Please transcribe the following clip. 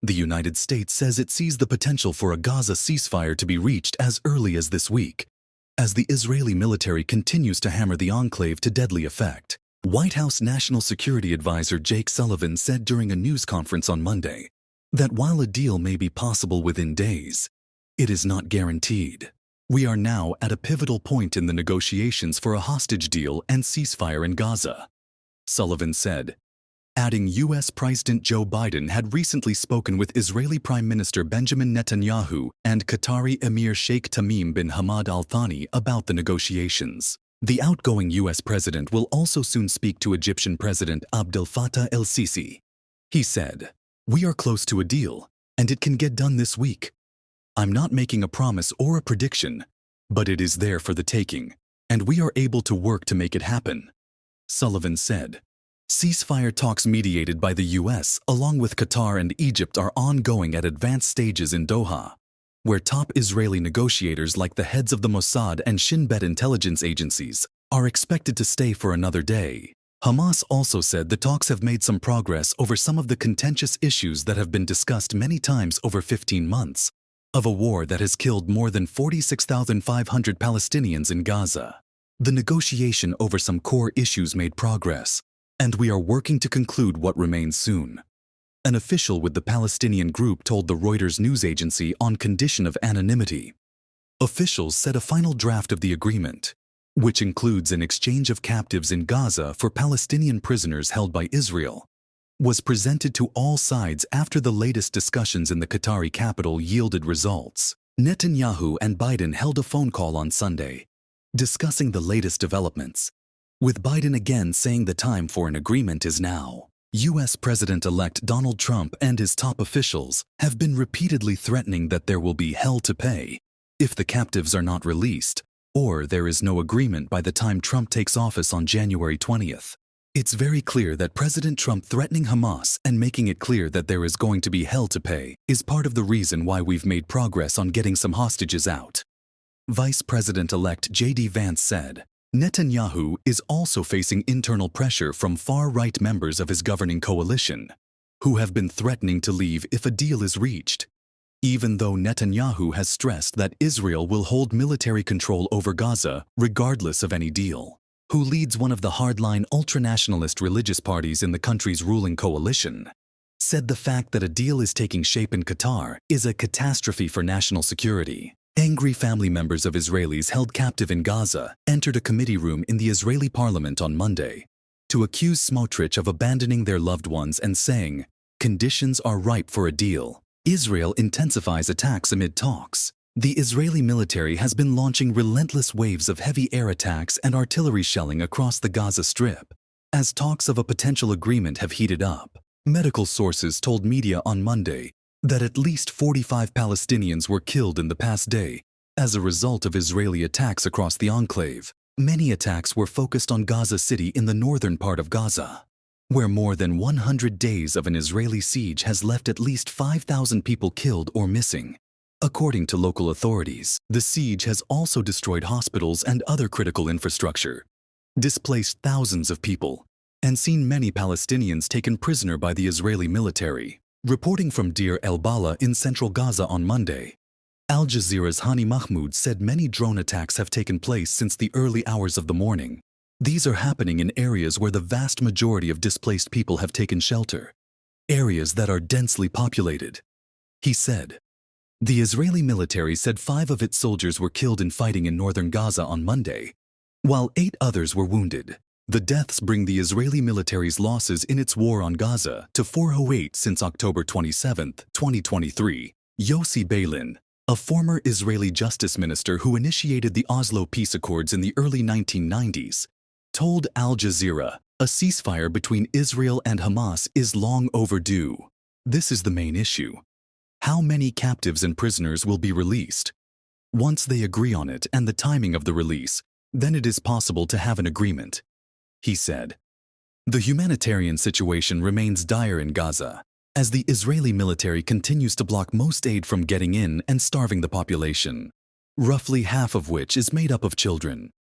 The United States says it sees the potential for a Gaza ceasefire to be reached as early as this week, as the Israeli military continues to hammer the enclave to deadly effect. White House National Security Advisor Jake Sullivan said during a news conference on Monday that while a deal may be possible within days, it is not guaranteed. We are now at a pivotal point in the negotiations for a hostage deal and ceasefire in Gaza, Sullivan said, adding U.S. President Joe Biden had recently spoken with Israeli Prime Minister Benjamin Netanyahu and Qatari Emir Sheikh Tamim bin Hamad Al Thani about the negotiations. The outgoing U.S. president will also soon speak to Egyptian President Abdel Fattah el-Sisi. He said, "We are close to a deal, and it can get done this week. I'm not making a promise or a prediction, but it is there for the taking, and we are able to work to make it happen," Sullivan said. Ceasefire talks mediated by the U.S. along with Qatar and Egypt are ongoing at advanced stages in Doha, where top Israeli negotiators like the heads of the Mossad and Shin Bet intelligence agencies are expected to stay for another day. Hamas also said the talks have made some progress over some of the contentious issues that have been discussed many times over 15 months of a war that has killed more than 46,500 Palestinians in Gaza. The negotiation over some core issues made progress, and we are working to conclude what remains soon, an official with the Palestinian group told the Reuters news agency on condition of anonymity. Officials said a final draft of the agreement, which includes an exchange of captives in Gaza for Palestinian prisoners held by Israel, was presented to all sides after the latest discussions in the Qatari capital yielded results. Netanyahu and Biden held a phone call on Sunday, discussing the latest developments, with Biden again saying the time for an agreement is now. U.S. President-elect Donald Trump and his top officials have been repeatedly threatening that there will be hell to pay if the captives are not released, or there is no agreement by the time Trump takes office on January 20th. It's very clear that President Trump threatening Hamas and making it clear that there is going to be hell to pay is part of the reason why we've made progress on getting some hostages out, Vice President-elect J.D. Vance said. Netanyahu is also facing internal pressure from far-right members of his governing coalition, who have been threatening to leave if a deal is reached, even though Netanyahu has stressed that Israel will hold military control over Gaza regardless of any deal. Who leads one of the hardline ultranationalist religious parties in the country's ruling coalition, said the fact that a deal is taking shape in Qatar is a catastrophe for national security. Angry family members of Israelis held captive in Gaza entered a committee room in the Israeli parliament on Monday to accuse Smotrich of abandoning their loved ones and saying, "Conditions are ripe for a deal." Israel intensifies attacks amid talks. The Israeli military has been launching relentless waves of heavy air attacks and artillery shelling across the Gaza Strip, as talks of a potential agreement have heated up. Medical sources told media on Monday that at least 45 Palestinians were killed in the past day as a result of Israeli attacks across the enclave. Many attacks were focused on Gaza City in the northern part of Gaza, where more than 100 days of an Israeli siege has left at least 5,000 people killed or missing. According to local authorities, the siege has also destroyed hospitals and other critical infrastructure, displaced thousands of people, and seen many Palestinians taken prisoner by the Israeli military. Reporting from Deir el-Bala in central Gaza on Monday, Al Jazeera's Hani Mahmoud said many drone attacks have taken place since the early hours of the morning. These are happening in areas where the vast majority of displaced people have taken shelter, areas that are densely populated, he said. The Israeli military said 5 of its soldiers were killed in fighting in northern Gaza on Monday, while 8 others were wounded. The deaths bring the Israeli military's losses in its war on Gaza to 408 since October 27, 2023. Yossi Beilin, a former Israeli justice minister who initiated the Oslo peace accords in the early 1990s, told Al Jazeera, "A ceasefire between Israel and Hamas is long overdue. This is the main issue. How many captives and prisoners will be released? Once they agree on it and the timing of the release, then it is possible to have an agreement," he said. The humanitarian situation remains dire in Gaza, as the Israeli military continues to block most aid from getting in and starving the population, roughly half of which is made up of children.